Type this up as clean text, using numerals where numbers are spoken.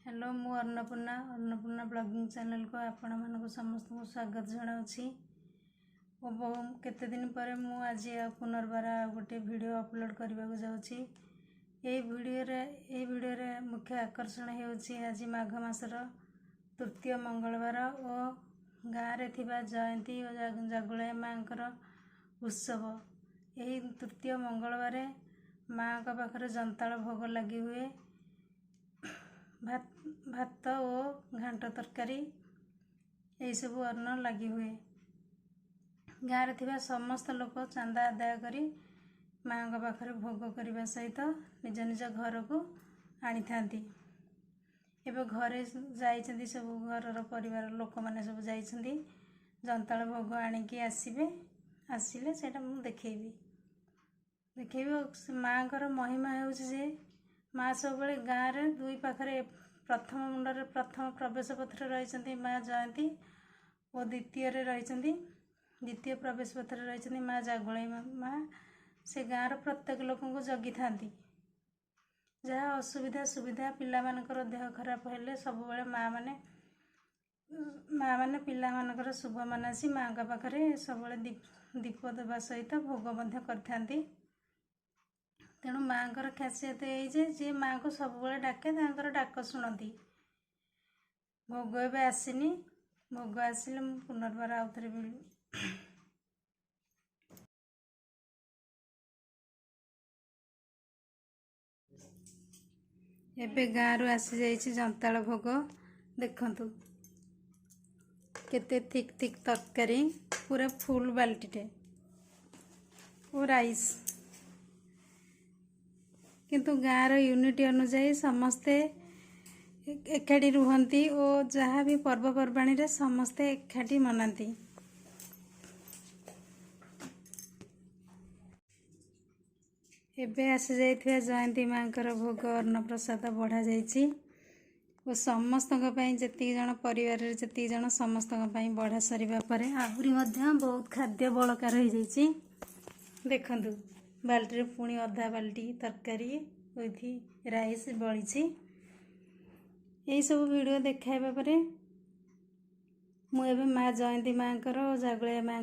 Hello मु Annapurna blogging channel को आपण मानक समस्त को स्वागत जनाऊँगी। बहु केते दिन पर मु आज पुनर्बार गोटे वीडियो अपलोड करने को जाऊँगी। ये वीडियो रे मुख्य आकर्षण होउछि आज माघ मासर तृतीय मंगलवार और गाँव रे थिबा जयंती और जागुला माँकर उत्सव। यही तृतीय मंगलवार माँ का पाखरे जंताल भोग लगी हुए। भात और घांट तरकारी यही सब अन्न लगी हुए। गाँव रे थिबा समस्त लोक चांदा आदाय करी माँ का पाखरे भोग करने सहित निज निज घर को आनी थांती। एबे घरे जाइछन्ती सब घर परिवार लोक माने सब जाइछन्ती जंताल भोग आनिकी आसिले सेटा मु देखैबी। माँ कर महिमा होउछि जे माँ सब बड़े गाँव रे दुई पाखरे प्रथम मुंडरे प्रथम प्रवेश पत्र रही माँ जयंती और द्वितीय प्रवेश पत्र रही माँ जागुलाई माँ। से गाँव प्रत्येक लोक को जगी थांती। जहाँ असुविधा सुविधा पिला मानकर देह खराब हेले सब बड़े माँ माने पिला मानकर शुभ मनासी माँ का पाखरे सब बड़े दीप देवा सहित भोग मध्य करथांती। तेणु माँ कर खासियत ये जी माँ को सब बड़े डाके तांकर डाक शुणती। भोग एवं आसनी भोग आसिले पुनर्बार आउ थे एबे गाँव रु आसी जाइछि जंताल भोग देखंतु केते थिक थिक तरकारी पूरा फुल बाल्टीटे और राइस। किंतु गाँव यूनिटी अनुसार समस्ते एकाठी रुहंती और जहाँ भी पर्वपर्वाणी रे समस्ते एकाठी मनाती। एबे आसी जाइथिया जयंती माँकर भोग अन्न प्रसाद बढ़ा जाइछि और समस्त जेति जन परिवार रे जेति जन समस्त बढ़ा सरिबा परे आहुरी मध्य बहुत खाद्य बलका रही जाइछि। देखंतु बाल्टी रे पुणी अधा बाल्टी तरकारी विथ राइस बळिछि। यही सब वीडियो देखाइबा परे मु एबे माँ जयंती माँकर और जागुला माँ